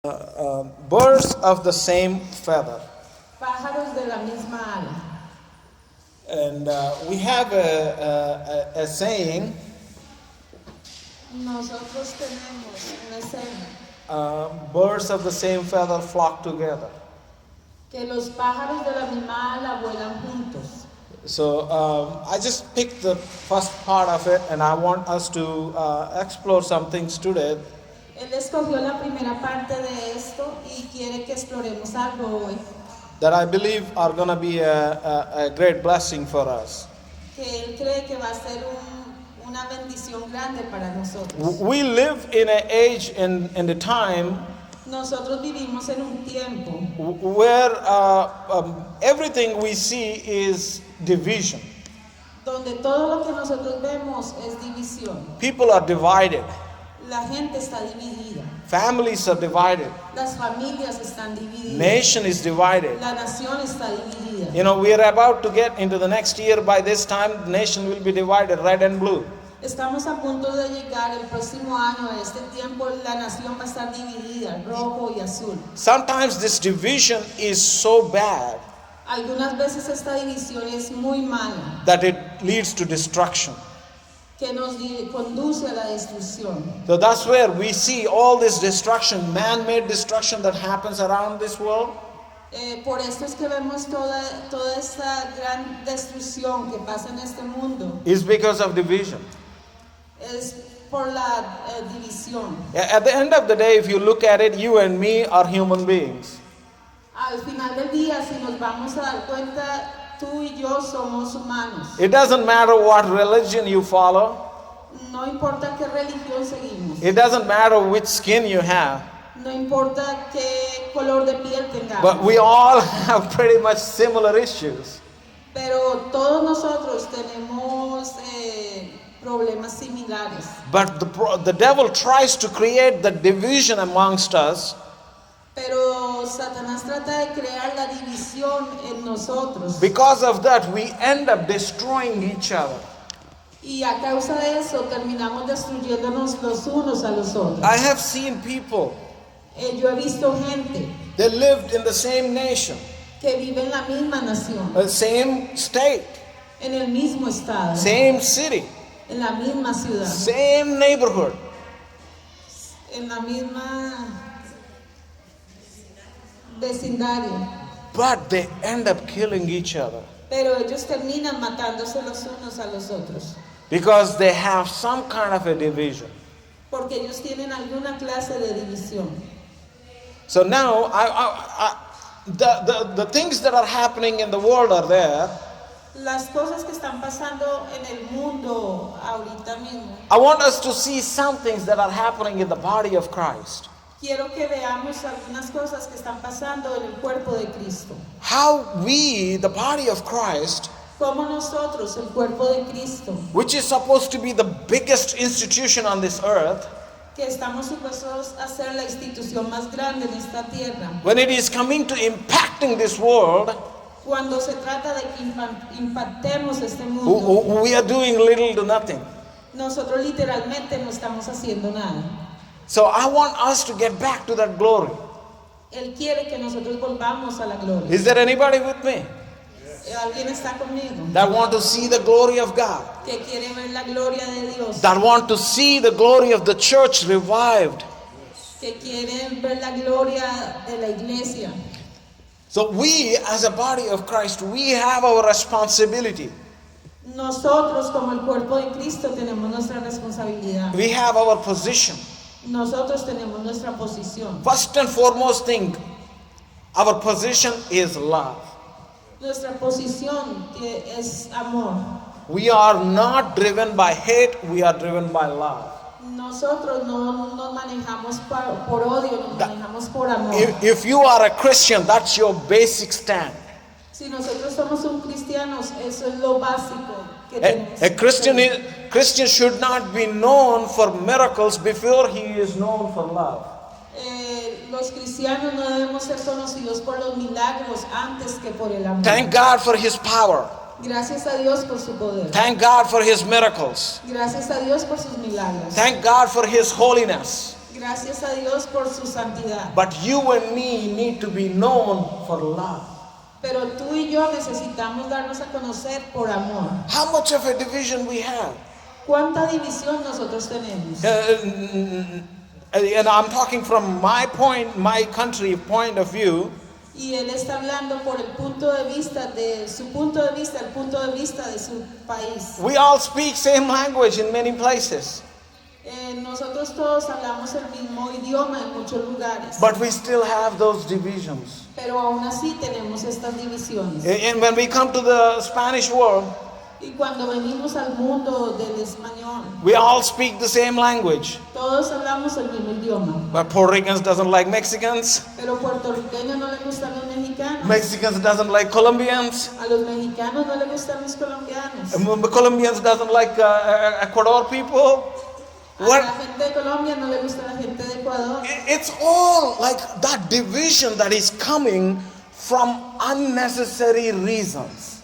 Birds of the same feather. Pájaros de la misma ala. And we have a saying, Nosotros tenemos una escena birds of the same feather flock together. que los pájaros de la misma ala vuelan juntos. So I just picked the first part of it, and I want us to explore some things today Él escogió la primera parte de esto y quiere que exploremos algo hoy that I believe are going to be a great blessing for us. que él cree que va a ser una bendición grande para nosotros. We live in an age and a time Nosotros vivimos en un tiempo where everything we see is division. donde todo lo que nosotros vemos es división. People are divided. La gente está dividida. Families are divided. Las familias están divididas. Nation is divided. La nación está dividida. You know, we are about to get into the next year. By this time, the nation will be divided, red and blue. Estamos a punto de llegar el próximo año, a este tiempo la nación va a estar dividida, rojo y azul. Sometimes this division is so bad Algunas veces esta división es muy mala, that it leads to destruction. que nos conduce a la destrucción. So that's where we see all this destruction, man-made destruction that happens around this world. Por esto es que vemos toda esta gran destrucción que pasa en este mundo. Is because of division. Es por la división. At the end of the day, if you look at it, you and me are human beings. Al final del día, si nos vamos a dar cuenta, tú y yo somos humanos. It doesn't matter what religion you follow. No importa qué religión seguimos. It doesn't matter which skin you have. No importa qué color de piel tengamos. But we all have pretty much similar issues. Pero todos nosotros tenemos problemas similares. But the devil tries to create the division amongst us. Pero Satanás trata de crear la división en nosotros. Because of that, we end up destroying each other. Y a causa de eso terminamos destruyéndonos los unos a los otros. I have seen people, Yo he visto gente they lived in the same nation, que vive en la misma nación, the same state, en el mismo estado, same city, en la misma ciudad, same neighborhood. en la misma vecindario. But they end up killing each other Pero ellos terminan matándose los unos a los otros. because they have some kind of a division. Porque ellos tienen alguna clase de división. So now, the things that are happening in the world are there. Las cosas que están pasando en el mundo ahorita mismo. I want us to see some things that are happening in the body of Christ. Quiero que veamos algunas cosas que están pasando en el cuerpo de Cristo. How we, the body of Christ, Como nosotros, el cuerpo de Cristo, which is supposed to be the biggest institution on this earth, que estamos supuestos a ser la institución más grande en esta tierra, when it is coming to impacting this world, cuando se trata de que impactemos este mundo, we are doing little to nothing. nosotros literalmente no estamos haciendo nada. So I want us to get back to that glory. Él quiere que nosotros volvamos a la gloria. Is there anybody with me ¿Alguien está conmigo? that want to see the glory of God? Que quiere ver la gloria de Dios. That want to see the glory of the church revived? Que quiere ver la gloria de la iglesia. So we, as a body of Christ, we have our responsibility. Nosotros como el cuerpo de Cristo tenemos nuestra responsabilidad. We have our position. Nosotros tenemos nuestra posición. First and foremost thing, our position is love. Nuestra posición que es amor. We are not driven by hate, we are driven by love. Nosotros no nos manejamos por odio, nos manejamos por amor. If you are a Christian, that's your basic stand. Si nosotros somos cristianos, eso es lo básico que tenemos. A Christian should not be known for miracles before he is known for love. Los cristianos no debemos ser conocidos por los milagros antes que por el amor. Thank God for his power. Gracias a Dios por su poder. Thank God for his miracles. Gracias a Dios por sus milagros. Thank God for his holiness. Gracias a Dios por su santidad. But you and me need to be known for love. Pero tú y yo necesitamos darnos a conocer por amor. How much of a division we have? ¿Cuánta división nosotros tenemos? And I'm talking from my country point of view. Y él está hablando por el punto de vista de su punto de vista, el punto de vista de su país. We all speak same language in many places, Nosotros todos hablamos el mismo idioma en muchos lugares, but we still have those divisions. pero aún así tenemos estas divisiones. And when we come to the Spanish world, Y cuando venimos al mundo del español, we all speak the same language. todos hablamos el mismo idioma, But Puerto Ricans doesn't like Mexicans. pero puertorriqueños no le gustan los mexicanos, Mexicans doesn't like Colombians. a los mexicanos no le gustan los colombianos, Colombians doesn't like Ecuador people. a What? la gente de Colombia no le gusta la gente de Ecuador. It's all like that division that is coming from unnecessary reasons.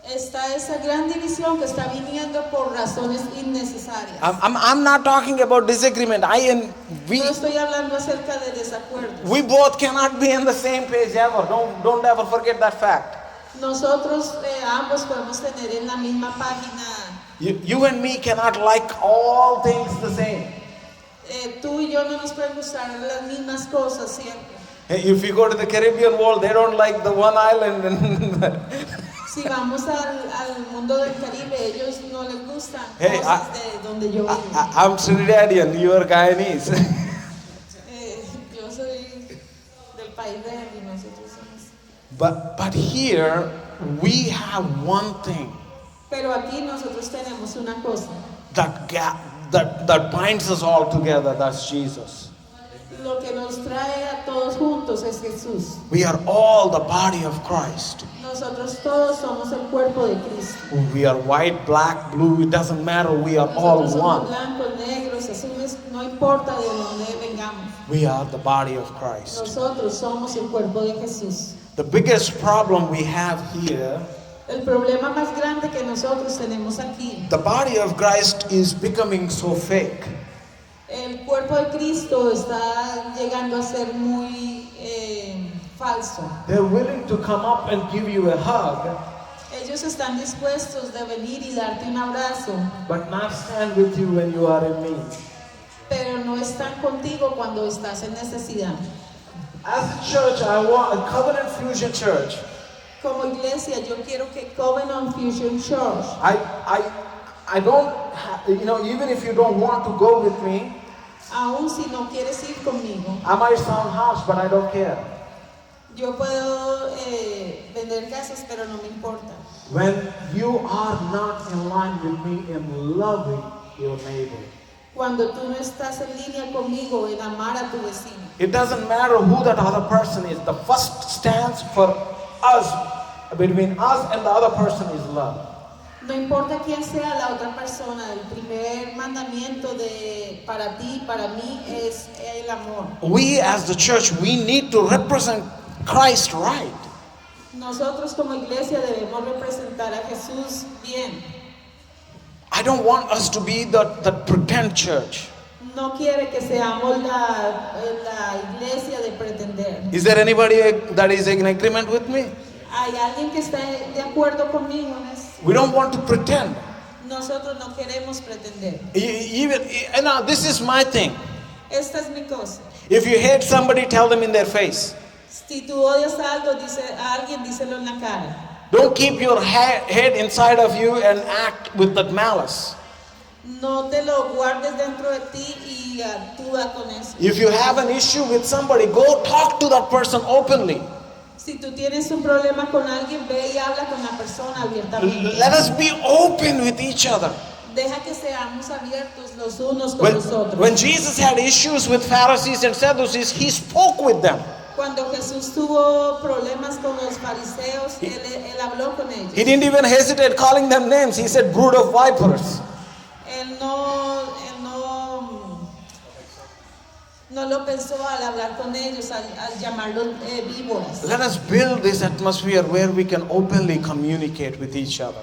Está esa gran división que está viniendo por razones innecesarias. I'm not talking about disagreement. No estoy hablando acerca de desacuerdos. We both cannot be on the same page ever. Don't ever forget that fact. Nosotros ambos podemos tener en la misma página. You and me cannot like all things the same. Tú y yo no nos pueden gustar las mismas cosas siempre. If you go to the Caribbean world, they don't like the one island. Si vamos al mundo del Caribe, ellos no les gustan Hey, cosas de donde yo vivo. I'm Trinidadian, you are Guyanese. Yo soy del país de él y nosotros somos. But here we have one thing Pero aquí nosotros tenemos una cosa. that binds us all together. That's Jesus. Lo que nos trae a todos juntos es Jesús. We are all the body of Christ. Nosotros todos somos el cuerpo de Cristo. We are white, black, blue. It doesn't matter. We are all Nosotros somos one. blancos, negros, azules, no importa de dónde vengamos. We are the body of Christ. Nosotros somos el cuerpo de Jesús. The biggest problem we have here, El problema más grande que nosotros tenemos aquí, the body of Christ is becoming so fake. el cuerpo de Cristo está llegando a ser muy falso. They're willing to come up and give you a hug, Ellos están dispuestos de venir y darte un abrazo, but not stand with you when you are in need. pero no están contigo cuando estás en necesidad. As a church, I want a Covenant Fusion Church. Como iglesia, yo quiero que Covenant Fusion Church, I don't, even if you don't want to go with me, aun si no quieres ir conmigo, I might sound harsh, but I don't care. yo puedo vender casas, pero no me importa. When you are not in line with me in loving your neighbor, Cuando tú no estás en línea conmigo en amar a tu vecino. it doesn't matter who that other person is. The first stance for us, between us and the other person, is love. No importa quién sea la otra persona, el primer mandamiento para ti, para mí, es el amor. We as the church, we need to represent Christ right. Nosotros como iglesia debemos representar a Jesús bien. I don't want us to be the pretend church. No quiere que seamos la iglesia de pretender. Is there anybody that is in agreement with me? ¿Hay alguien que está de acuerdo conmigo en eso? We don't want to pretend. Nosotros no queremos pretender. This is my thing. Esta es mi cosa. If you hate somebody, tell them in their face. Si tú odias algo, a alguien díselo en la cara. Don't keep your head inside of you and act with that malice. No te lo guardes dentro de ti y actúa con eso. If you have an issue with somebody, go talk to that person openly. Si tú tienes un problema con alguien, ve y habla con la persona abiertamente. Let us be open with each other. Deja que seamos abiertos los unos con los otros. When Jesus had issues with Pharisees and Sadducees, he spoke with them. Cuando Jesús tuvo problemas con los fariseos, él habló con ellos. He didn't even hesitate calling them names. He said, brood of vipers. Él no lo pensó al hablar con ellos, al llamarlos víboras. Let us build this atmosphere where we can openly communicate with each other.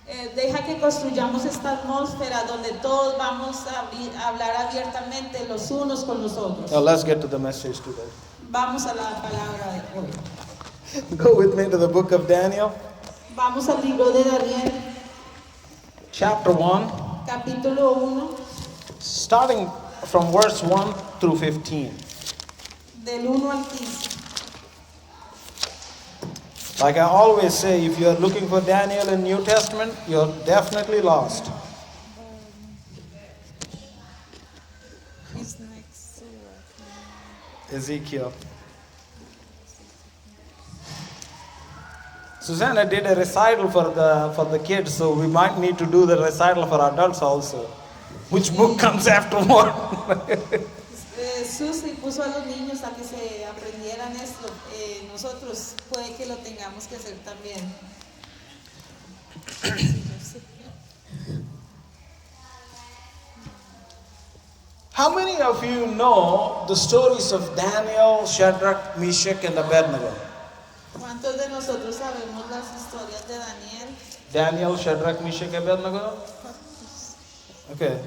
Deja que construyamos esta atmósfera donde todos vamos a hablar abiertamente los unos con los otros. Now let's get to the message today. Vamos a la palabra de hoy. Go with me to the book of Daniel, Vamos al libro de Daniel, chapter 1, capítulo 1, starting from verse 1 through 15. del 1 al 15. Like I always say, if you are looking for Daniel in New Testament, you're definitely lost. Ezekiel. Susanna did a recital for the kids, so we might need to do the recital for adults also. Which book comes after what? Susi puso a los niños a que se aprendieran esto. Nosotros puede que lo tengamos que hacer también. How many of you know the stories of Daniel, Shadrach, Meshach, and Abednego? ¿Cuántos de nosotros sabemos las historias de Daniel? Daniel, Shadrach, Meshach, Abednego? Okay.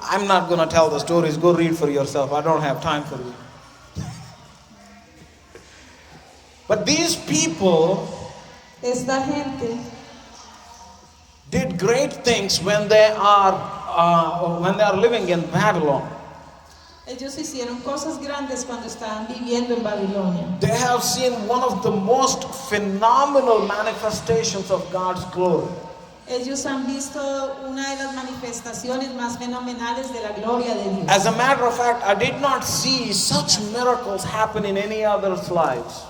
I'm not going to tell the stories. Go read for yourself. I don't have time for you. But these people Esta gente did great things when they are living in Babylon. Ellos hicieron cosas grandes cuando estaban viviendo en Babilonia. They have seen one of the most phenomenal manifestations of God's glory. Ellos han visto una de las manifestaciones más fenomenales de la gloria de Dios. As a matter of fact, I did not see such miracles happen in any other's lives.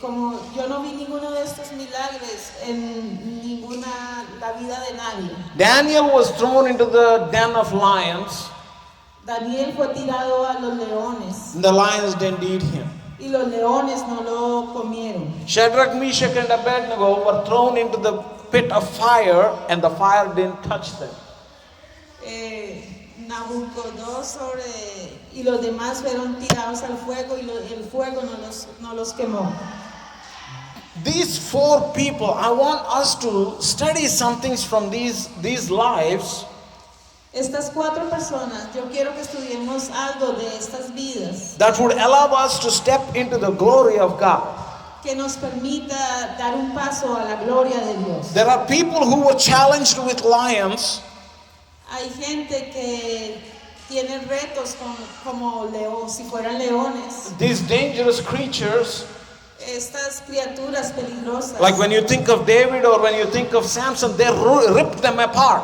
Como yo no vi ninguno de estos milagros en la vida de nadie. Daniel was thrown into the den of lions. Daniel fue tirado a los leones The lions didn't eat him. y los leones no lo comieron. Shadrach, Meshach, and Abednego were thrown into the pit of fire, and the fire didn't touch them. Nabucodonosor y los demás fueron tirados al fuego y el fuego no los quemó. These four people, I want us to study some things from these lives. Estas 4 personas, yo quiero que estudiemos algo de estas vidas That would allow us to step into the glory of God. que nos permita dar un paso a la gloria de Dios. There are people who were challenged with lions. Hay gente que tiene retos como si fueran leones. These dangerous creatures, Estas criaturas peligrosas. like when you think of David or when you think of Samson, they ripped them apart.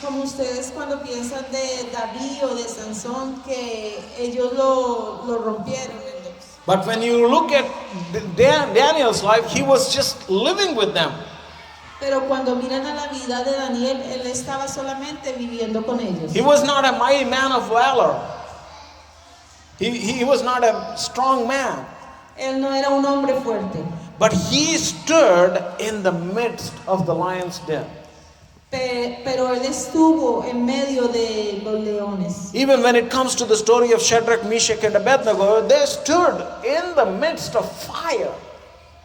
Como ustedes cuando piensan de David o de Sansón, que ellos lo rompieron en dos. But when you look at Daniel's life, he was just living with them. Pero cuando miran a la vida de Daniel, él estaba solamente viviendo con ellos. He was not a mighty man of valor. He was not a strong man. Él no era un hombre fuerte. But he stood in the midst of the lion's den. Pero él estuvo en medio de los leones. Even when it comes to the story of Shadrach, Meshach, and Abednego, they stood in the midst of fire.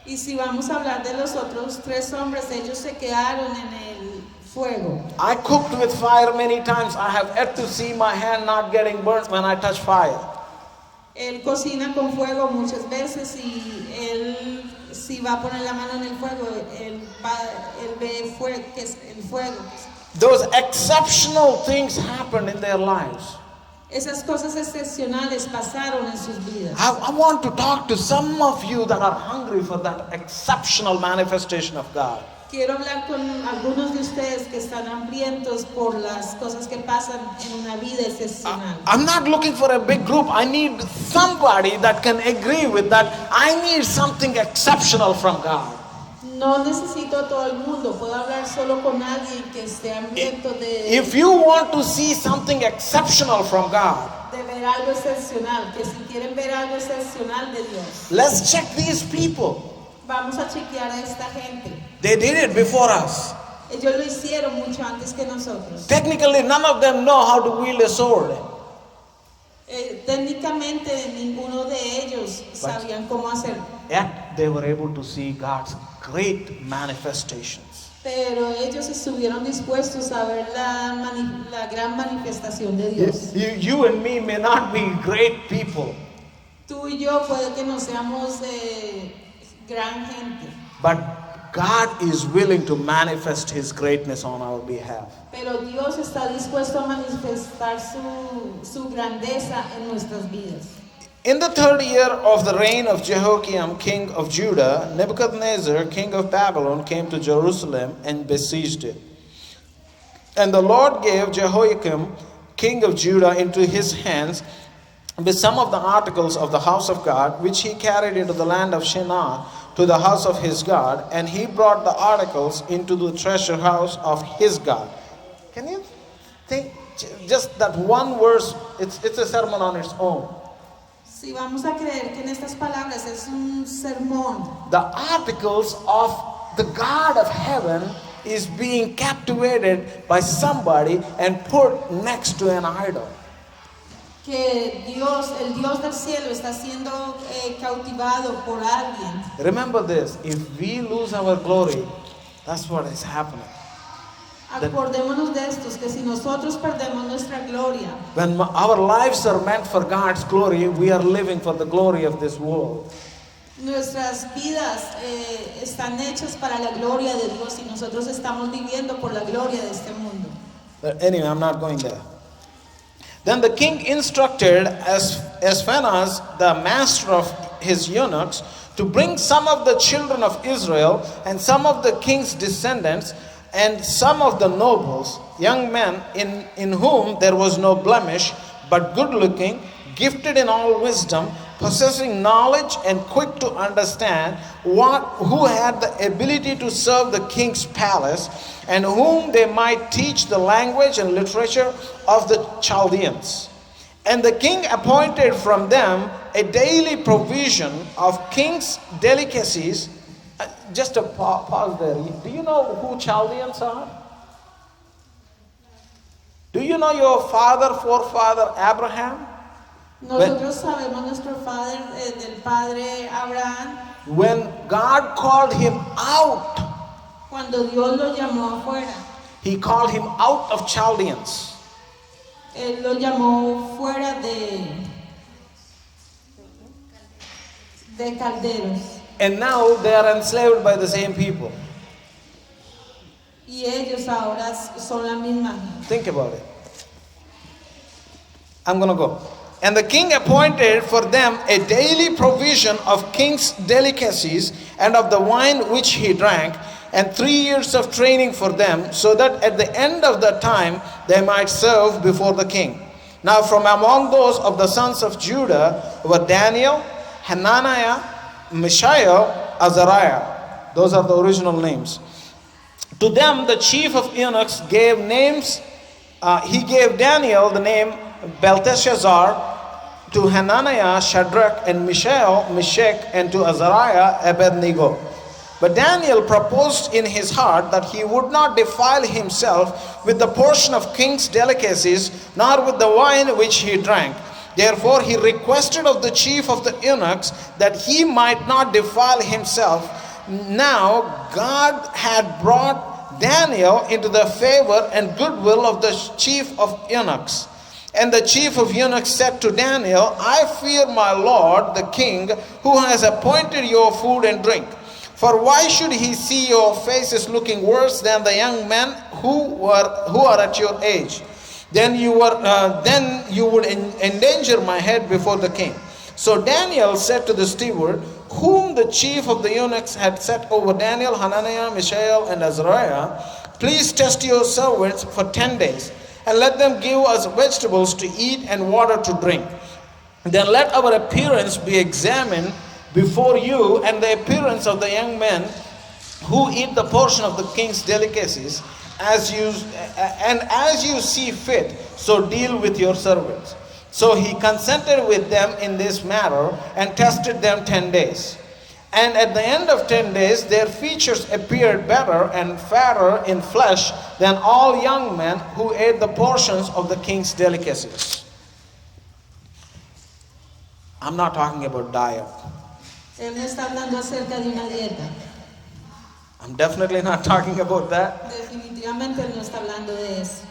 Y si vamos a hablar de los otros 3 hombres, ellos se quedaron en el fuego. I cooked with fire many times. I have yet to see my hand not getting burnt when I touch fire. Él cocina con fuego muchas veces y él si va a poner la mano en el fuego, él ve que es el fuego. Those exceptional things happened in their lives. Esas cosas excepcionales pasaron en sus vidas. I want to talk to some of you that are hungry for that exceptional manifestation of God. Quiero hablar con algunos de ustedes que están hambrientos por las cosas que pasan en una vida excepcional. I'm not looking for a big group. I need somebody that can agree with that. I need something exceptional from God. No necesito a todo el mundo. Puedo hablar solo con alguien que esté hambriento If you want to see something exceptional from God, de ver algo excepcional, que si quieren ver algo excepcional de Dios, let's check these people. vamos a chequear a esta gente. They did it before us. Ellos lo hicieron mucho antes que nosotros. Technically, none of them know how to wield a sword. Técnicamente ninguno de ellos sabían cómo hacerlo, Yet they were able to see God's great manifestations. pero ellos estuvieron dispuestos a ver la gran manifestación de Dios. You and me may not be great people, Tú y yo puede que no seamos gran gente, but God is willing to manifest His greatness on our behalf. pero Dios está dispuesto a manifestar su grandeza en nuestras vidas. In the 3rd year of the reign of Jehoiakim, king of Judah, Nebuchadnezzar, king of Babylon, came to Jerusalem and besieged it. And the Lord gave Jehoiakim, king of Judah, into his hands with some of the articles of the house of God, which he carried into the land of Shinar to the house of his God, and he brought the articles into the treasure house of his God. Can you think, just that one verse, it's a sermon on its own. Si vamos a creer que en estas palabras es un sermón, The articles of the God of heaven is being captivated by somebody and put next to an idol. que Dios, el Dios del cielo está siendo cautivado por alguien. Remember this, if we lose our glory, that's what is happening. Acordémonos de estos, que si nosotros perdemos nuestra gloria, When our lives are meant for God's glory, we are living for the glory of this world. nuestras vidas están hechas para la gloria de Dios y nosotros estamos viviendo por la gloria de este mundo. But anyway, I'm not going there. Then the king instructed Ashpenaz, the master of his eunuchs, to bring some of the children of Israel and some of the king's descendants and some of the nobles, young men in whom there was no blemish, but good looking, gifted in all wisdom, possessing knowledge and quick to understand, who had the ability to serve the king's palace, and whom they might teach the language and literature of the Chaldeans. And the king appointed from them a daily provision of king's delicacies. Just a pause there. Do you know who Chaldeans are? Do you know your forefather Abraham? Nosotros sabemos nuestro padre, del padre Abraham, When God called him out, cuando Dios lo llamó afuera, He called him out of Chaldeans. Él lo llamó fuera de calderos. And now they are enslaved by the same people. Y ellos ahora son la misma gente. Think about it. I'm going to go. And the king appointed for them a daily provision of king's delicacies and of the wine which he drank, and 3 years of training for them, so that at the end of the time they might serve before the king. Now from among those of the sons of Judah were Daniel, Hananiah, Mishael, Azariah. Those are the original names. To them the chief of eunuchs gave names. He gave Daniel the name Belteshazzar, to Hananiah Shadrach, and Mishael Meshach, and to Azariah Abednego. But Daniel proposed in his heart that he would not defile himself with the portion of king's delicacies, nor with the wine which he drank. Therefore he requested of the chief of the eunuchs that he might not defile himself. Now God had brought Daniel into the favor and goodwill of the chief of eunuchs. And the chief of eunuchs said to Daniel, I fear my lord the king, who has appointed your food and drink. For why should he see your faces looking worse than the young men who are at your age? Then you would endanger my head before the king. So Daniel said to the steward, whom the chief of the eunuchs had set over Daniel, Hananiah, Mishael, and Azariah, please test your servants for 10 days, and let them give us vegetables to eat and water to drink. Then let our appearance be examined before you, and the appearance of the young men who eat the portion of the king's delicacies, as you see fit, so deal with your servants. So he consented with them in this matter and tested them 10 days. And at the end of 10 days, their features appeared better and fairer in flesh than all young men who ate the portions of the king's delicacies. I'm not talking about diet. Él no está hablando acerca de una dieta. I'm definitely not talking about that. Definitivamente él no está hablando de eso.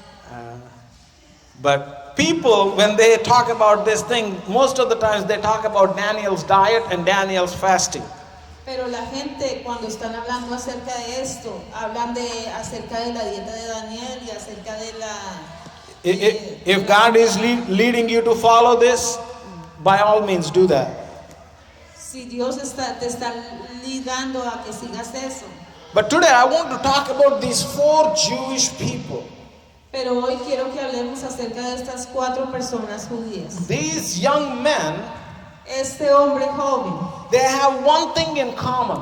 But people, when they talk about this thing, most of the times they talk about Daniel's diet and Daniel's fasting. Pero la gente cuando están hablando acerca de esto, hablan acerca de la dieta de Daniel y acerca de la... If God is leading you to follow this, by all means do that. Si Dios te está ligando a que sigas eso. But today I want to talk about these 4 Jewish people. Pero hoy quiero que hablemos acerca de estas 4 personas judías. These young men, Este hombre joven, they have one thing in common.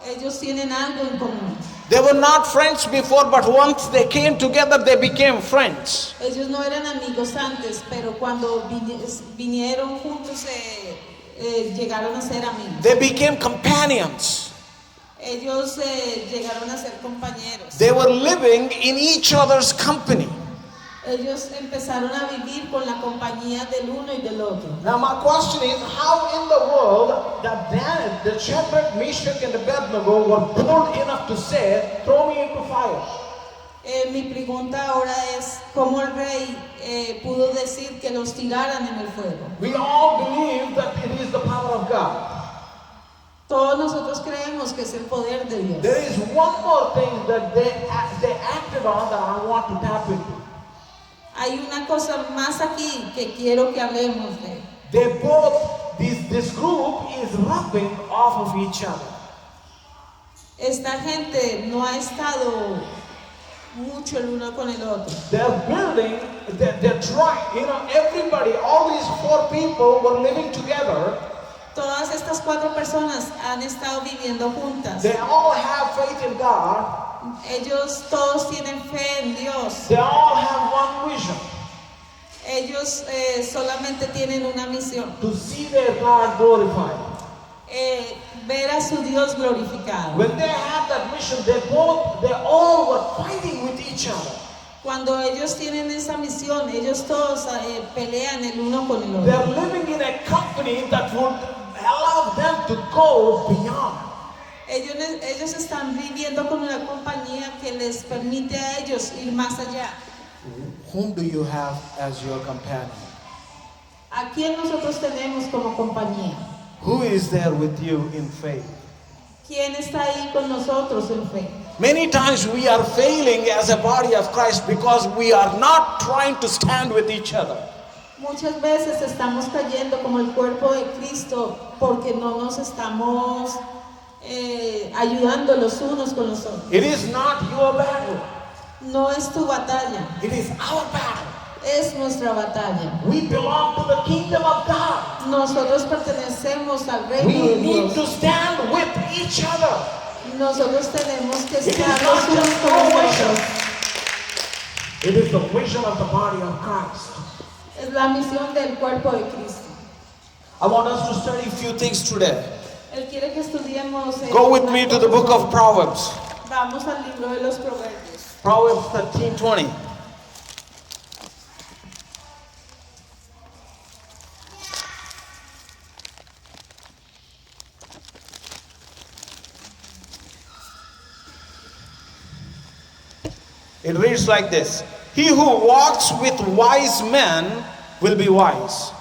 ellos tienen algo en común. They were not friends before, but once they came together, they became friends. Ellos no eran amigos antes, pero cuando vinieron juntos llegaron a ser amigos. They became companions. Ellos llegaron a ser compañeros. They were living in each other's company. Ellos empezaron a vivir con la compañía del uno y del otro. Now my question is, how in the world that Daniel, the Shadrach, Meshach, and Abednego were bold enough to say, throw me into fire? Mi pregunta ahora es, ¿cómo el rey pudo decir que los tiraran en el fuego? We all believe that it is the power of God. Todos nosotros creemos que es el poder de Dios. There is one more thing that they acted on that I want to tap into. Hay una cosa más aquí que quiero que hablemos de. They both, this group is rubbing off of each other. Esta gente no ha estado mucho el uno con el otro. They're building, they're trying, everybody, all these 4 people were living together. Todas estas 4 personas han estado viviendo juntas. They all have faith in God. Ellos todos tienen fe en Dios. They all have one vision. Ellos solamente tienen una misión. To see their God glorified. Ver a su Dios glorificado. When they had that mission, they all were fighting with each other. Cuando ellos tienen esa misión, ellos todos pelean el uno con el They're otro. living in a company that would allow them to go beyond. Ellos están viviendo con una compañía que les permite a ellos ir más allá. Whom do you have as your companion? ¿A quién nosotros tenemos como compañía? Who is there with you in faith? ¿Quién está ahí con nosotros en fe? Many times we are failing as a body of Christ because we are not trying to stand with each other. Muchas veces estamos cayendo como el cuerpo de Cristo porque no nos estamos ayudando los unos con los otros. It is not your battle. No es tu batalla, It is our battle. es nuestra batalla. We belong to the kingdom of God. Nosotros pertenecemos al reino We de need to Dios. stand with each other. Nosotros tenemos que It is estar not los unos just con our los vision. otros. It is the vision of the body of Christ. Es la misión del cuerpo de Cristo. I want us to study a few things today. Él quiere que estudiemos. Go with me to the book of Proverbs. Vamos al libro de los Proverbios. Proverbs 13:20. It reads like this: He who walks with wise men will be wise,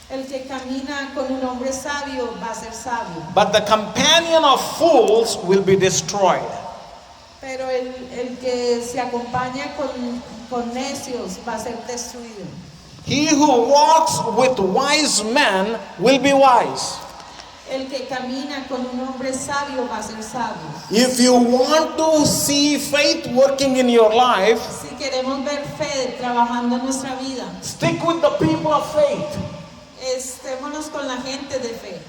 El que camina con un hombre sabio va a ser sabio, but the companion of fools will be destroyed. pero el que se acompaña con necios va a ser destruido. He who walks with wise men will be wise. El que camina con un hombre sabio va a ser sabio. If you want to see faith working in your life, Si queremos ver fe trabajando en nuestra vida, stick with the people of faith. estémonos con la gente de fe.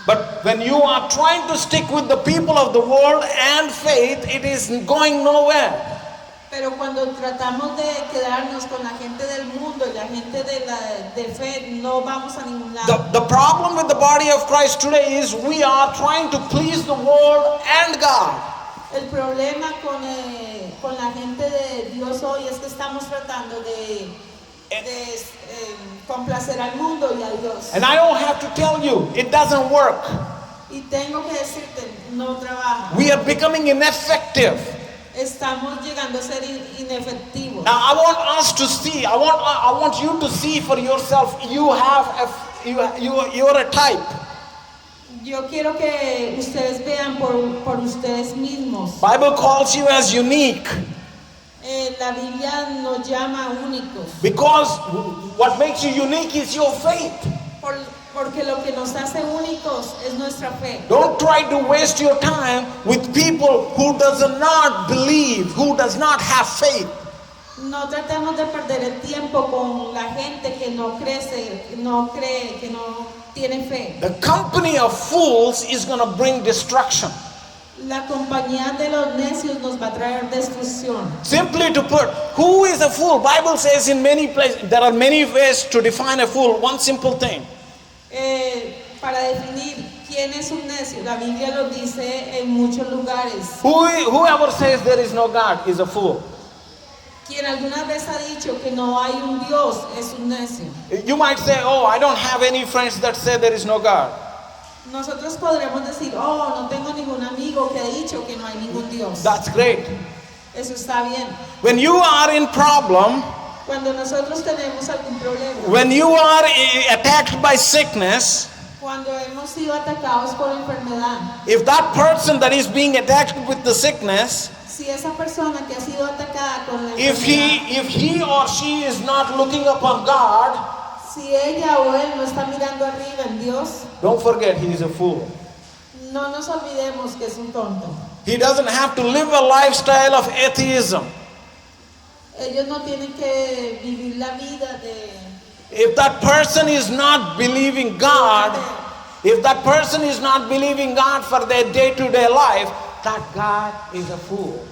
But when you are trying to stick with the people of the world and faith, it is going nowhere. Pero cuando tratamos de quedarnos con la gente del mundo y la gente de fe, no vamos a ningún lado. The problem with the body of Christ today is we are trying to please the world and God. El problema con la gente de Dios hoy es que estamos tratando de complacer al mundo y a Dios. And I don't have to tell you, it doesn't work. Y tengo que decirte, no trabaja. We are becoming ineffective. Estamos llegando a ser inefectivos. Now I want us to see, I want you to see for yourself, you're a type. Yo quiero que ustedes vean por ustedes mismos. Bible calls you as unique. La Biblia nos llama únicos. Because what makes you unique is your faith. Porque lo que nos hace únicos es nuestra fe. Don't try to waste your time with people who does not believe, who does not have faith. No tratemos de perder el tiempo con la gente que no cree, que no tiene fe. The company of fools is going to bring destruction. La compañía de los necios nos va a traer destrucción. Simply to put, who is a fool? Bible says in many places, there are many ways to define a fool. One simple thing. Para definir quién es un necio, la Biblia lo dice en muchos lugares. Whoever says there is no God is a fool. Quien alguna vez ha dicho que no hay un Dios es un necio. You might say, oh, I don't have any friends that say there is no God. Nosotros podremos decir, oh, no tengo ningún amigo que ha dicho que no hay ningún Dios. That's great. Eso está bien. When you are in problem, Cuando nosotros tenemos algún problema, when you are attacked by sickness, cuando hemos sido atacados por enfermedad, if that person that is being attacked with the sickness, si esa persona que ha sido atacada con la if enfermedad, he or she is not looking upon God, si ella o él no está mirando arriba en Dios, don't forget he is a fool. no nos olvidemos que es un tonto. He doesn't have to live a lifestyle of atheism. Ellos no tienen que vivir la vida de... If that person is not believing God, if that person is not believing God for their day-to-day life, that God is a fool.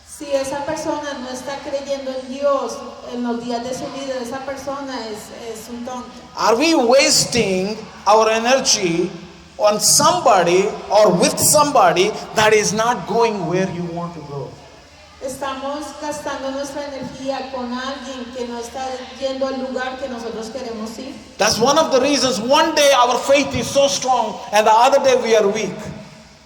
Si esa persona no está creyendo en Dios en los días de su vida, esa persona es un tonto. Are we wasting our energy on somebody or with somebody that is not going where you want to go? Estamos gastando nuestra energía con alguien que no está yendo al lugar que nosotros queremos ir. That's one of the reasons one day our faith is so strong and the other day we are weak.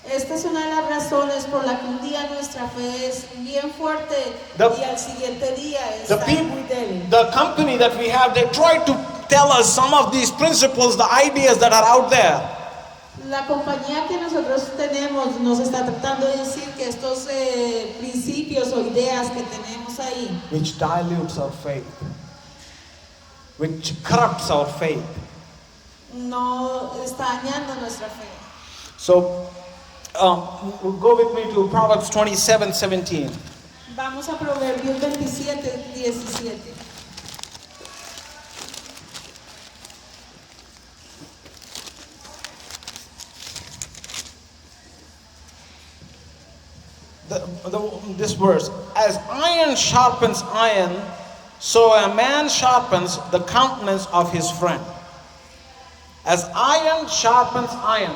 Esta es una de las razones por la que un día nuestra fe es bien fuerte y al siguiente día está muy débil. The company that we have, they try to tell us some of these principles, the ideas that are out there. La compañía que nosotros tenemos nos está tratando de decir que estos principios o ideas que tenemos ahí, Which dilutes our faith, which corrupts our faith. no está dañando nuestra fe. So, go with me to Proverbs 27:17. Vamos a Proverbios 27:17. This verse, as iron sharpens iron, so a man sharpens the countenance of his friend. As iron sharpens iron.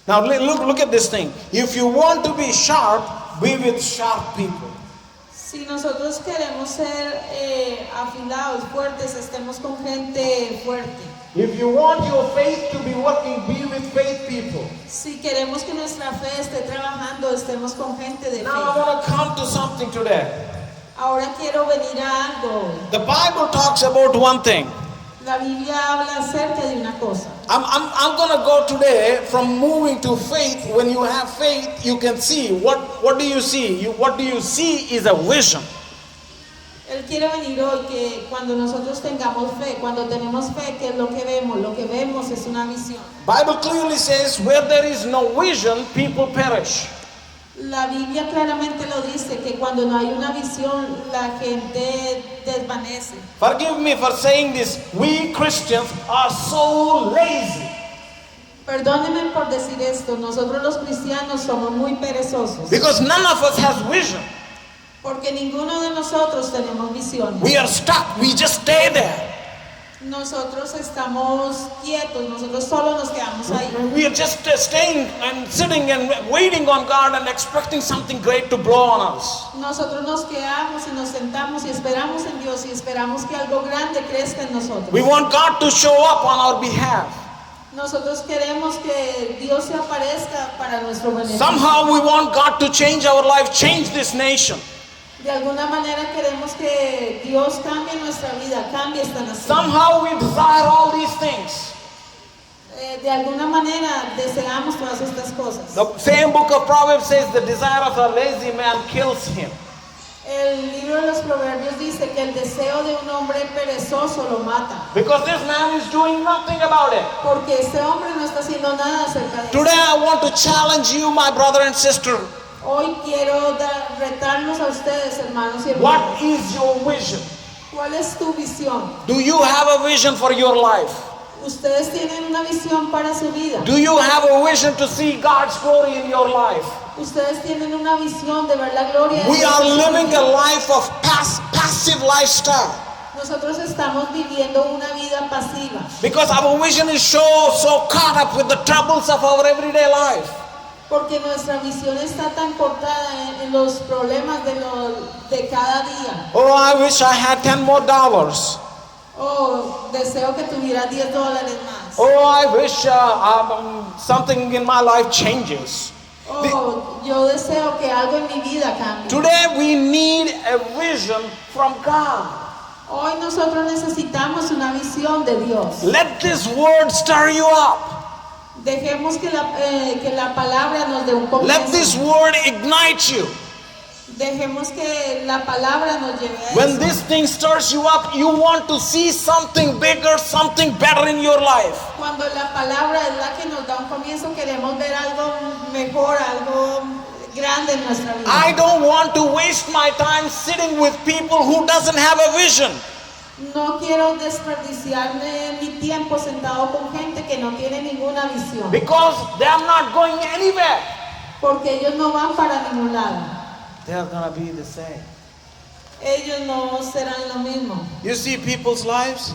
Now look at this thing. If you want to be sharp, be with sharp people. Si nosotros queremos ser afilados, fuertes, estemos con gente fuerte. If you want your faith to be working, be with faith people. Si queremos que nuestra fe esté trabajando, estemos con gente de Now I fe. want to come to something today. Ahora quiero venir a algo. The Bible talks about one thing. La Biblia habla acerca de una cosa. I'm going to go today from moving to faith. When you have faith, you can see. What do you see? What do you see is a vision. Él quiere venir hoy que cuando nosotros tengamos fe, cuando tenemos fe, ¿qué es lo que vemos? Lo que vemos es una visión. Bible clearly says where there is no vision, people perish. La Biblia claramente lo dice que cuando no hay una visión, la gente desvanece. Forgive me for saying this. We Christians are so lazy. Perdónenme por decir esto, nosotros los cristianos somos muy perezosos. Because none of us has vision. Porque ninguno de nosotros tenemos visión. We are stuck. We just stay there. nosotros estamos quietos, nosotros solo nos quedamos ahí. We are just staying and sitting and waiting on God and expecting something great to blow on us. Nosotros nos quedamos y nos sentamos y esperamos en Dios y esperamos que algo grande crezca en nosotros. We want God to show up on our behalf. Nosotros queremos que Dios se aparezca para nuestro beneficio. Somehow we want God to change our life, change this nation. De alguna manera queremos que Dios cambie nuestra vida, cambie esta nación. Somehow we desire all these things. De alguna manera deseamos todas estas cosas. The same book of Proverbs says the desire of a lazy man kills him. El libro de los Proverbios dice que el deseo de un hombre perezoso lo mata. Because this man is doing nothing about it. Porque este hombre no está haciendo nada acerca de Today eso. I want to challenge you, my brother and sister. Hoy quiero retarnos a ustedes, hermanos y What hermanas. is your vision? ¿Cuál es tu visión? Do you have a vision for your life? Ustedes tienen una visión para su vida. Do you have a vision to see God's glory in your life? Ustedes tienen una visión de ver la gloria de We Dios are en su living vida. a life of passive lifestyle. Nosotros estamos viviendo una vida pasiva. Because our vision is so caught up with the troubles of our everyday life. Porque nuestra visión está tan cortada en los problemas de cada día. Oh, I wish I had $10 more. Oh, deseo que tuviera $10 más. Oh, I wish something in my life changes. Oh, yo deseo que algo en mi vida cambie. Today we need a vision from God. Hoy nosotros necesitamos una visión de Dios. Let this word stir you up. Dejemos que la palabra nos dé un Let this comienzo. word ignite you. Dejemos que la palabra nos lleve a When eso. this thing stirs you up, you want to see something bigger, something better in your life. Cuando la palabra es la que nos da un comienzo, queremos ver algo mejor, algo grande en nuestra vida. I don't want to waste my time sitting with people who doesn't have a vision. No quiero desperdiciarme mi tiempo sentado con gente que no tiene ninguna visión, Because they are not going anywhere. porque ellos no van para ningún lado. They are going to be the same. Ellos no serán lo mismo. You see people's lives?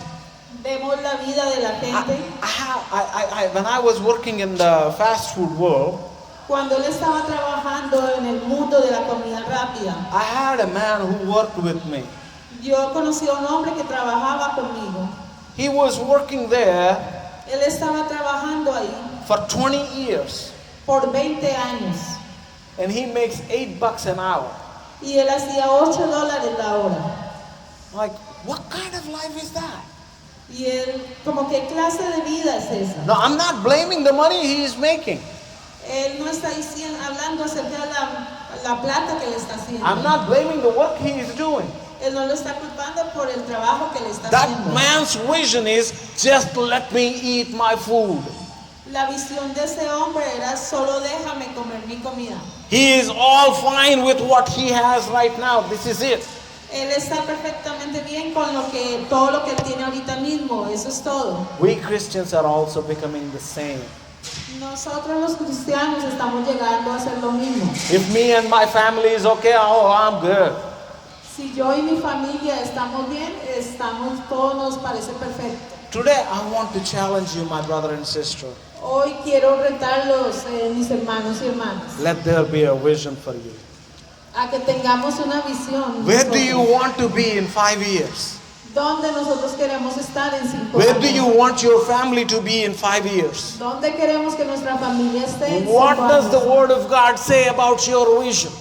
Vemos la vida de la gente. When I was working in the fast food world, Cuando él estaba trabajando en el mundo de la comida rápida, I had a man who worked with me. yo conocí a un hombre que trabajaba conmigo. He was working there Él estaba trabajando ahí for 20 years por 20 años and he makes $8 an hour. y él hacía $8 la hora. Like, what kind of life is that? Y él, como qué clase de vida es esa. No, I'm not blaming the money he is making. Él no está hablando acerca de la plata que le está haciendo. I'm not blaming the work he is doing. Él no lo está culpando por el trabajo que le está That haciendo. man's vision is just let me eat my food. La visión de ese hombre era solo déjame comer mi comida. He is all fine with what he has right now. This is it. Él está perfectamente bien con todo lo que él tiene ahorita mismo. Eso es todo. We Christians are also becoming the same. Nosotros los cristianos estamos llegando a hacer lo mismo. If me and my family is okay, oh, I'm good. Si yo y mi familia estamos bien, todo nos parece perfecto. Today I want to challenge you, my brother and sister. Hoy quiero retarlos, mis hermanos y hermanas, Let there be a vision for you. a que tengamos una visión. Where do you nosotros. want to be in 5 years? ¿Dónde nosotros queremos estar en 5 Where años? do you want your family to be in 5 years? ¿Dónde queremos que nuestra familia esté en 5 What does the años? Word of God say about your vision?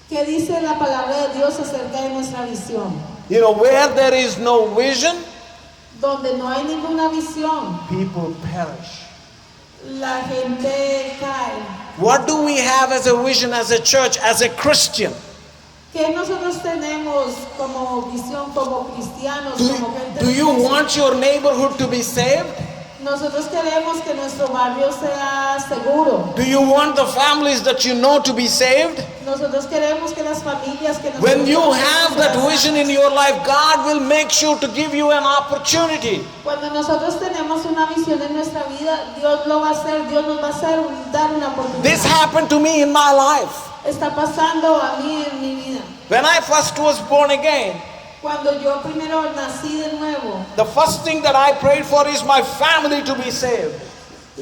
¿Qué dice la palabra de Dios acerca de nuestra visión? You know, where there is no vision, Donde no hay ninguna visión, people perish. la gente cae. What do we have as a vision as a church, as a Christian? ¿Qué nosotros tenemos como visión, como cristianos, como gente Do de you iglesia? want your neighborhood to be saved? Nosotros queremos que nuestro barrio sea seguro. Do you want the families that you know to be saved? Nosotros queremos que las familias que When you nosotros have conocemos that sean vision in your life, God will make sure to give you an opportunity. Cuando nosotros tenemos una visión en nuestra vida, Dios lo va a hacer, Dios nos va a hacer dar una oportunidad. This happened to me in my life. Está pasando a mí en mi vida. When I first was born again, Cuando yo primero nací de nuevo, the first thing that I prayed for is my family to be saved.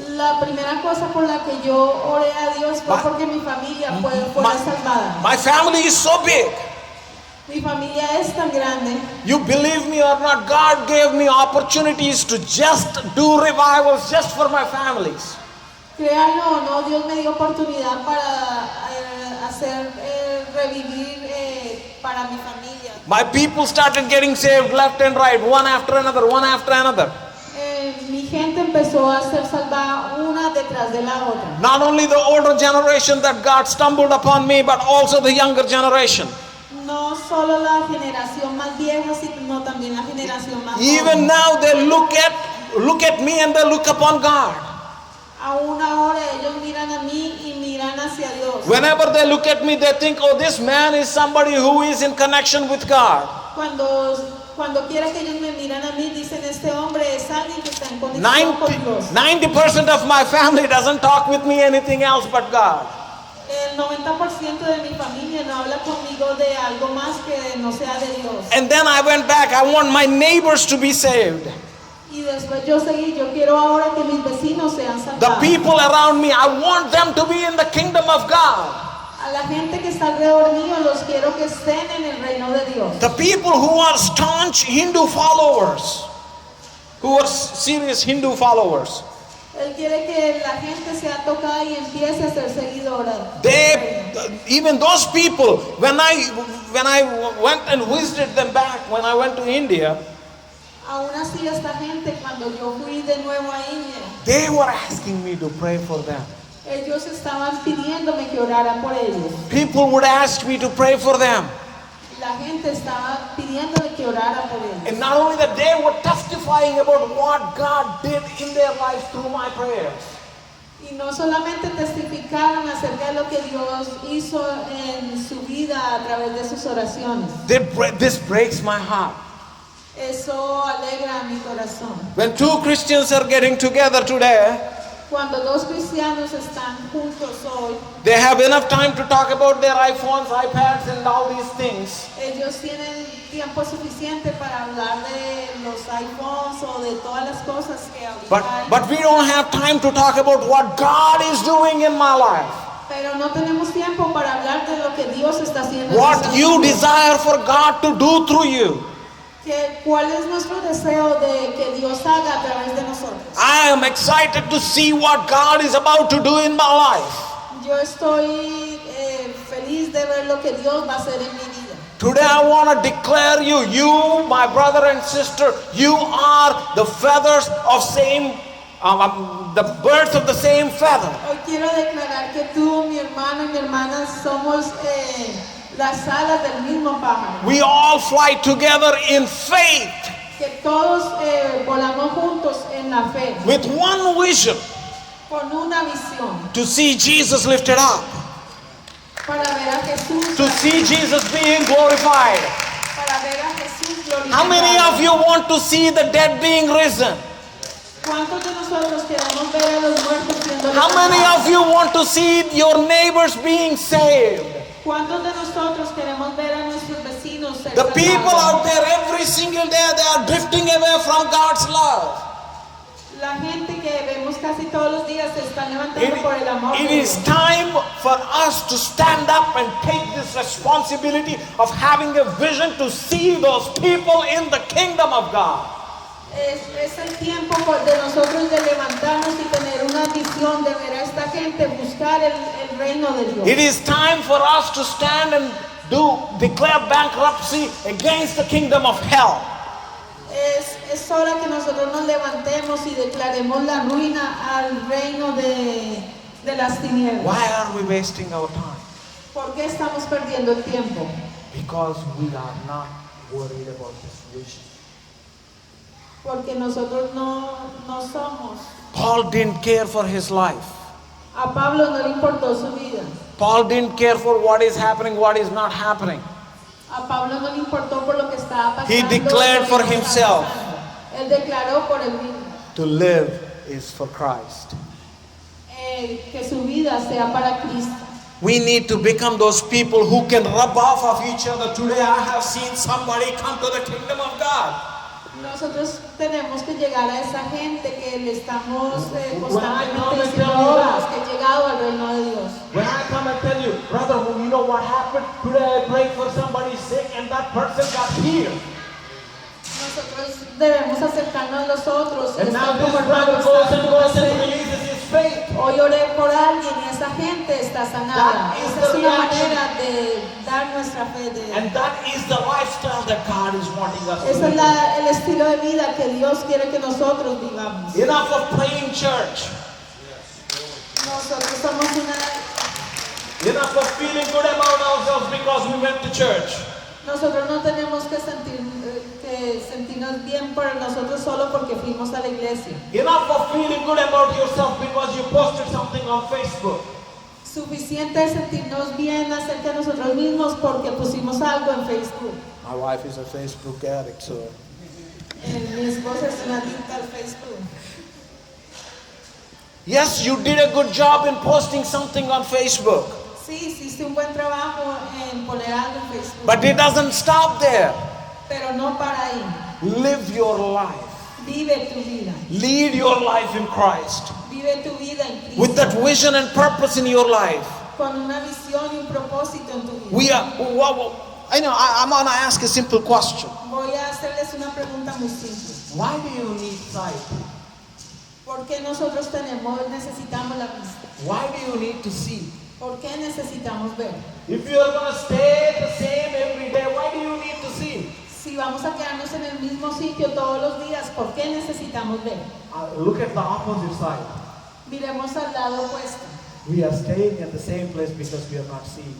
la primera cosa por la que yo oré a Dios fue My- porque mi familia fuera salvada. My family is so big. Mi familia es tan grande. You believe me or not, God gave me opportunities to just do revivals just for my families. Créanlo o no, Dios me dio oportunidad para hacer revivir para mi familia. My people started getting saved left and right, one after another, one after another. Mi gente empezó a ser salvada una detrás de la otra. Not only the older generation that God stumbled upon me, but also the younger generation. No solo la generación más vieja, sino también la generación más Even joven. now they look at me and they look upon God. Aún ahora ellos miran a mí y miran hacia Dios. Whenever they look at me, they think, oh, this man is somebody who is in connection with God. Cuando quiera que ellos me miran a mí, dicen, este hombre es alguien que está en conexión con Dios. 90% of my family doesn't talk with me anything else but God. El 90% de mi familia no habla conmigo de algo más que no sea de Dios. And then I went back, I want my neighbors to be saved. Y después yo seguí, yo quiero ahora que mis vecinos sean The salvados. people around me, I want them to be in the kingdom of God. A la gente que está alrededor mío los quiero que estén en el reino de Dios. The people who are staunch Hindu followers, who are serious Hindu followers, Él quiere que la gente sea tocada y empiece a ser seguidora. even those people, when I went and visited them back, when I went to India, Aún así esta gente cuando yo fui de nuevo a India, they were asking me to pray for them. ellos estaban pidiéndome que orara por ellos. People would ask me to pray for them. La gente estaba pidiéndole que orara por ellos. And not only that, they were testifying about what God did in their lives through my prayers. Y no solamente testificaron acerca de lo que Dios hizo en su vida a través de sus oraciones. This breaks my heart. Eso alegra mi corazón. When two Christians are getting together today, Cuando dos cristianos están juntos hoy, they have enough time to talk about their iPhones, iPads, and all these things. ellos tienen tiempo suficiente para hablar de los iPhones o de todas las cosas que ahorita hay. But we don't have time to talk about what God is doing in my life. Pero no tenemos tiempo para hablar de lo que Dios está haciendo. en What nuestras you vidas. desire for God to do through you. ¿Cuál es nuestro deseo de que Dios haga a través de nosotros? I am excited to see what God is about to do in my life. Yo estoy feliz de ver lo que Dios va a hacer en mi vida. Today I want to declare you, my brother and sister, you are the feathers of the birds of the same feather. Hoy quiero declarar que tú, mi hermano y mi hermana, somos las alas del mismo pájaro. We all fly together in faith Que todos volamos juntos en la fe, with one vision con una visión, to see Jesus lifted up, para ver a Jesús, to see Jesus being glorified. para ver a Jesús glorificado. How many of you want to see the dead being risen? ¿Cuántos de nosotros queremos ver a los muertos siendo How many levantados? of you want to see your neighbors being saved? ¿Cuántos de nosotros queremos ver a nuestros vecinos ser The people salvados? out there every single day, they are drifting away from God's love. La gente que vemos casi todos los días se están levantando por el amor It de is Dios. time for us to stand up and take this responsibility of having a vision to see those people in the kingdom of God. Es el tiempo de nosotros de levantarnos y tener una visión de ver a esta gente buscar el reino de Dios. It is time for us to stand and declare bankruptcy against the kingdom of hell. Es hora que nosotros nos levantemos y declaremos la ruina al reino de las tinieblas. Why are we wasting our time? ¿Por qué estamos perdiendo el tiempo? Because we are not worried about this vision. Porque nosotros no somos. Paul didn't care for his life. A Pablo no le importó su vida. Paul didn't care for what is happening, what is not happening. A Pablo no le importó por lo que estaba pasando. He declared for lo que estaba himself. pasando. Él declaró por él mismo. To live is for Christ. Que su vida sea para Cristo. We need to become those people who can rub off of each other. Today I have seen somebody come to the kingdom of God. Nosotros tenemos que llegar a esa gente que le estamos When I come constantemente and diciendo tell you ahora that, que he llegado al reino de Dios. when I come and tell you, brother, you know what happened? Today I prayed for somebody sick and that person got healed. Nosotros debemos acercarnos a los otros. And now estar this como brother hermanos, goes estar and como goes and fe. releases his faith. Hoy oré por alguien y esa gente está sanada. That is Esa the es una reaction. manera de dar nuestra fe. And that is the lifestyle that God is wanting us to Ese es live. el estilo de vida que Dios quiere que nosotros vivamos. Enough of playing church. Nosotros somos Enough of feeling good about ourselves because we went to church. nosotros no tenemos que sentirnos bien por nosotros solo porque fuimos a la iglesia. Enough of feeling good about yourself because you posted something on Facebook. Suficiente es sentirnos bien acerca de nosotros mismos porque pusimos algo en Facebook. My wife is a Facebook addict, so. Mi esposa es una adicta al Facebook. Yes, you did a good job in posting something on Facebook, Sí, hiciste un buen trabajo en poner algo en Facebook. but it doesn't stop there. Pero no para ahí. Live your life. Vive tu vida. Lead your life in Christ. Vive tu vida en Cristo. With that vision and purpose in your life. Con una visión y un propósito en tu vida. We are, I'm going to ask a simple question. Voy a hacerles una pregunta muy simple. Why do you need sight? ¿Por qué nosotros necesitamos la vista? Why do you need to see? ¿Por qué necesitamos ver? If you are going to stay the same every day, why do you need to see? Si vamos a quedarnos en el mismo sitio todos los días, ¿por qué necesitamos ver? Look at the opposite side. Miremos al lado opuesto. We are staying at the same place because we are not seeing.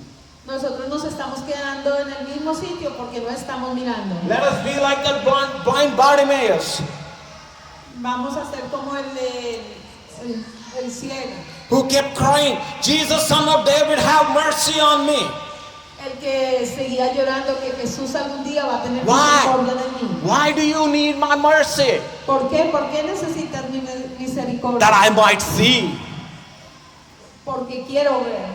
Nosotros nos estamos quedando en el mismo sitio porque no estamos mirando. Let us be like that blind Bartimaeus, Vamos a ser como el ciego, who kept crying, Jesus, Son of David, have mercy on me. el que seguía llorando que Jesús algún día va a tener Why? misericordia de mí. Why do you need my mercy? ¿Por qué? ¿Por qué necesitas mi misericordia? That I might see. Porque quiero ver.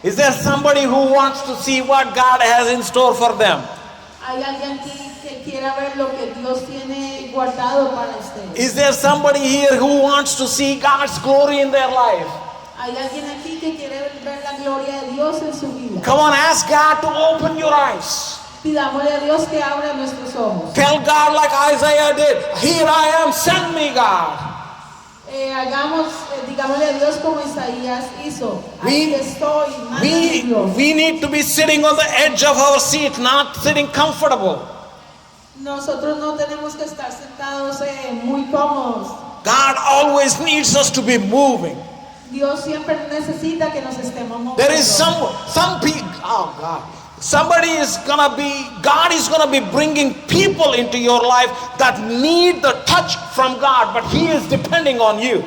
Is there somebody who wants to see what God has in store for them? Hay alguien aquí que quiera ver lo que Dios tiene guardado para ustedes. Is there somebody here who wants to see God's glory in their life? Hay alguien aquí que quiere ver la gloria de Dios en su vida. Come on, ask God to open your eyes. Pidámosle a Dios que abra nuestros ojos. Tell God like Isaiah did, here I am, send me God. Digámosle a Dios como Isaías hizo. Aquí estoy, mándame Dios. We need to be sitting on the edge of our seat, not sitting comfortable. Nosotros no tenemos que estar sentados muy cómodos. God always needs us to be moving. Dios siempre necesita que nos estemos moviendo. There is some people, oh God. God is gonna be bringing people into your life that need the touch from God, but He is depending on you.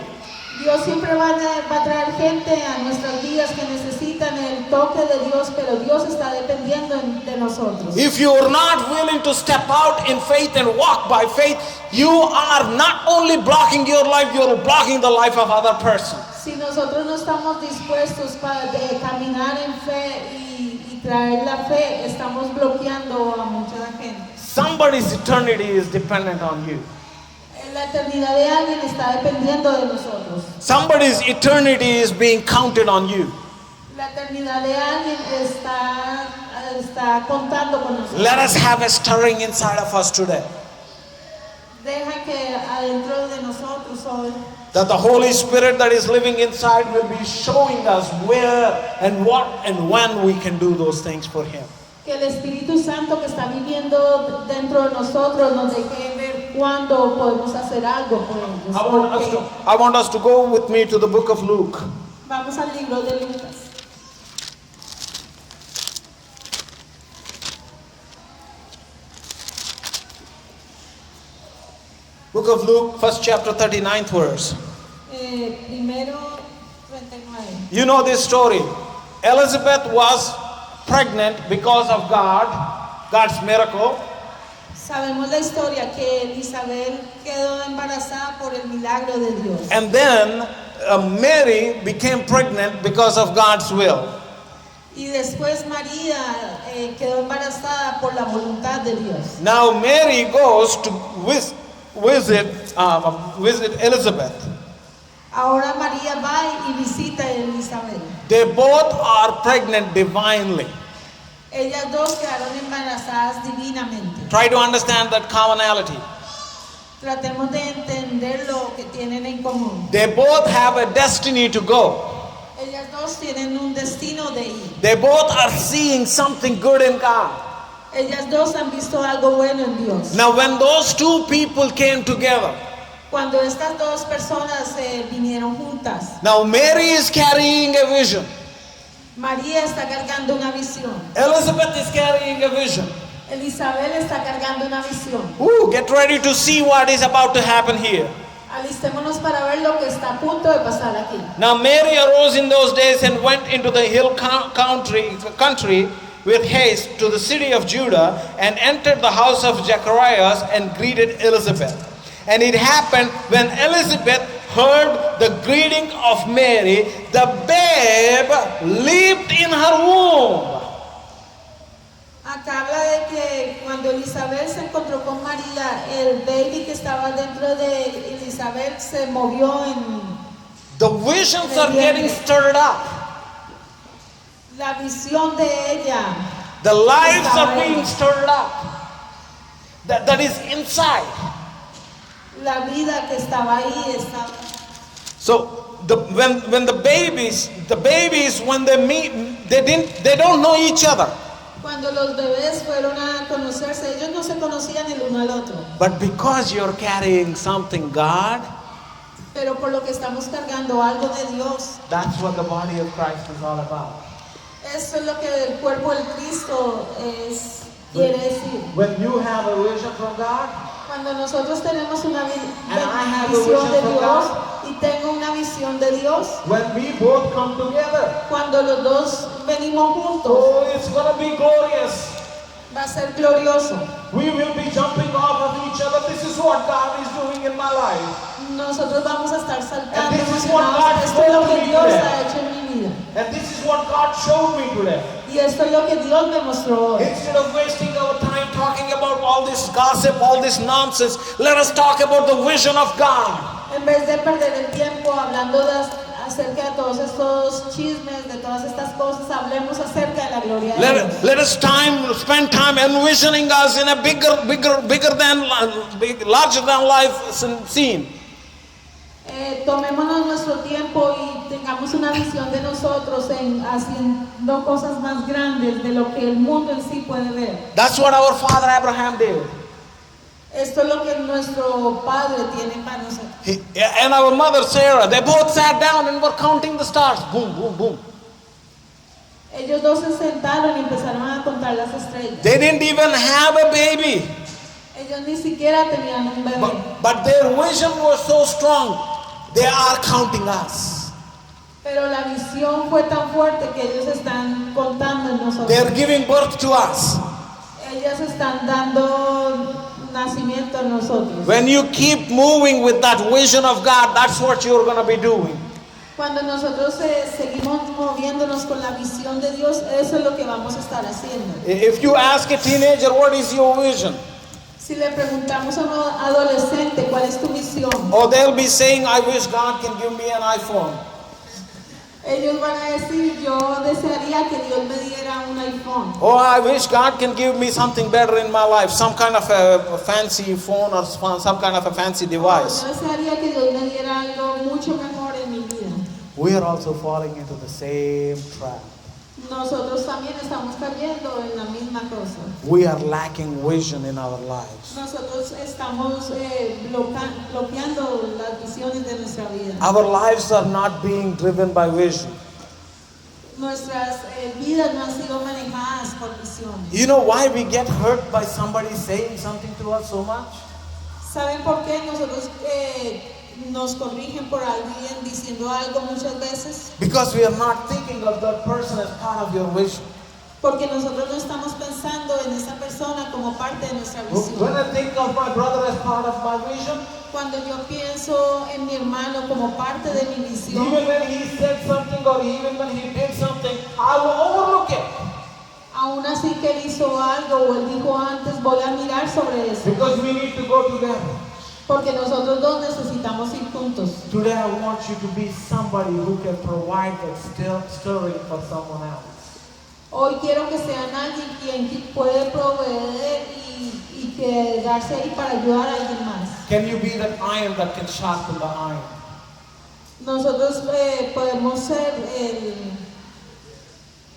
Dios siempre va a traer gente a nuestras vidas que necesitan el toque de Dios, pero Dios está dependiendo de nosotros. If you are not willing to step out in faith and walk by faith, you are not only blocking your life, you are blocking the life of other person. Si nosotros no estamos dispuestos para caminar en fe y traer la fe, estamos bloqueando a mucha gente. Somebody's eternity is dependent on you. La eternidad de alguien está dependiendo de nosotros. Somebody's eternity is being counted on you. La eternidad de alguien está contando con nosotros. Let us have a stirring inside of us today. Deja que adentro de nosotros hoy That the Holy Spirit that is living inside will be showing us where and what and when we can do those things for Him. que el Espíritu Santo que está viviendo dentro de nosotros nos deje ver cuándo podemos hacer algo por ellos. I want us to go with me to the book of Luke. Vamos al libro de Lucas. Book of Luke, first chapter, 39th verse. Primero 39. You know this story. Elizabeth was pregnant because of God's miracle. Sabemos la historia que Isabel quedó embarazada por el milagro de Dios. And then Mary became pregnant because of God's will. Y después María quedó embarazada por la voluntad de Dios. Now Mary goes to visit Elizabeth. Ahora María va y visita a Elizabeth. They both are pregnant divinely. Ellas dos quedaron embarazadas divinamente. Try to understand that commonality. Tratemos de entender lo que tienen en común. They both have a destiny to go. Ellas dos tienen un destino de ir. They both are seeing something good in God. Ellas dos han visto algo bueno en Dios. Now when those two people came together, Cuando estas dos personas vinieron juntas, now Mary is carrying a vision. María está cargando una visión. Elizabeth is carrying a vision. Elizabeth está cargando una visión. Ooh, get ready to see what is about to happen here. Alistémonos para ver lo que está a punto de pasar aquí. Now Mary arose in those days and went into the hill country with haste to the city of Judah and entered the house of Zacharias and greeted Elizabeth. And it happened when Elizabeth heard the greeting of Mary, the babe leaped in her womb. Acá habla de que cuando Elizabeth se encontró con María, el baby que estaba dentro de Elizabeth se movió en The visions are getting stirred up. la visión de ella. The lives are being stirred up. That is inside. La vida que estaba ahí estaba. So when the babies when they meet, they don't know each other. Cuando los bebés fueron a conocerse, ellos no se conocían el uno al otro. But because you're carrying something God, Pero por lo que estamos cargando algo de Dios, that's what the body of Christ is all about. eso es lo que el cuerpo del Cristo quiere decir. When you have a vision from God, Cuando nosotros tenemos una And I have a visión de vision from Dios God. y tengo una visión de Dios, when we both come together, cuando los dos venimos juntos, oh, it's going to be glorious. va a ser glorioso. We will be jumping off of each other. This is what God is doing in my life. Nosotros vamos a estar saltando And this is what emocionados. God Esto es lo told que me Dios today. ha hecho en mi vida. And this is what God showed me today. Y esto es lo que Dios me mostró hoy. Instead of wasting our time talking about all this gossip, all this nonsense, let us talk about the vision of God. En vez de perder el tiempo hablando acerca de todos estos chismes, de todas estas cosas, hablemos acerca de la gloria de Dios. Let us spend time envisioning us in a larger than life scene. Tomémonos nuestro tiempo y tengamos una visión de nosotros en haciendo cosas más grandes de lo que el mundo en sí puede ver. That's what our father Abraham did. Esto es lo que nuestro Padre tiene para nosotros. And our mother Sarah, they both sat down and were counting the stars. Boom, boom, boom. Ellos dos se sentaron y empezaron a contar las estrellas. They didn't even have a baby. Ellos ni siquiera tenían un bebé. But their vision was so strong. They are counting us. Pero la visión fue tan fuerte que ellos están contando en nosotros. They're giving birth to us. Ellas están dando nacimiento a nosotros. When you keep moving with that vision of God, that's what you're going to be doing. Cuando nosotros seguimos moviéndonos con la visión de Dios, eso es lo que vamos a estar haciendo. If you ask a teenager, what is your vision? Si le preguntamos a un adolescente cuál es tu visión, Or they'll be saying, I wish God can give me an iPhone. ellos van a decir, yo desearía que Dios me diera un iPhone. Oh, I wish God can give me something better in my life, some kind of a fancy phone or some kind of a fancy device. Yo desearía que Dios me diera algo mucho mejor en mi vida. We are also falling into the same trap. Nosotros también estamos cayendo en la misma cosa. We are lacking vision in our lives. Nosotros estamos bloqueando las visiones de nuestra vida. Our lives are not being driven by vision. Nuestras vidas no han sido manejadas por visiones. You know why we get hurt by somebody saying something to us so much? ¿Saben por qué nosotros nos corrigen por alguien diciendo algo muchas veces? Because we are not thinking of that person as part of your vision. Porque nosotros no estamos pensando en esa persona como parte de nuestra When visión. I think of my brother as part of my vision, Cuando yo pienso en mi hermano como parte de mi visión, even when he said something or even when he did something, I will overlook Aún así que él hizo algo o él dijo antes, voy a mirar sobre eso. Because we need to go together. Porque nosotros dos necesitamos ir juntos. Today I want you to be somebody who can provide that stirring for someone else. Hoy quiero que sean alguien quien puede proveer y quedarse ahí para ayudar a alguien más. Can you be that iron that can sharpen the iron? Nosotros podemos ser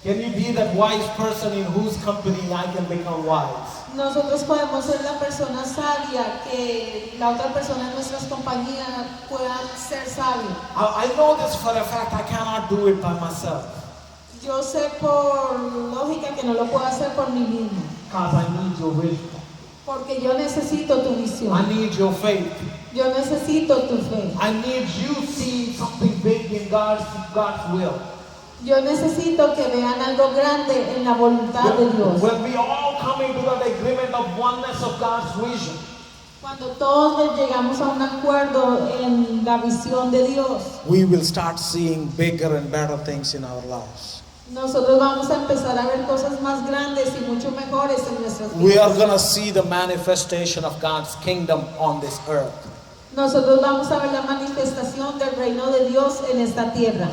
Can you be that wise person in whose company I can become wise? nosotros podemos ser la persona sabia que la otra persona en nuestras compañías pueda ser sabia. I know this for a fact. I cannot do it by myself. Yo sé por lógica que no lo puedo hacer por mí mismo. Because I need your wisdom. Porque yo necesito tu I visión. need your faith. Yo necesito tu fe. I need you seeing something big in God's will. Yo necesito que vean algo grande en la voluntad de Dios. When we all come into that agreement of oneness of God's vision, Cuando todos llegamos a un acuerdo en la visión de Dios, we will start seeing bigger and better things in our lives. nosotros vamos a empezar a ver cosas más grandes y mucho mejores en nuestras We are vidas. going to see the manifestation of God's kingdom on this earth. Nosotros vamos a ver la manifestación del reino de Dios en esta tierra.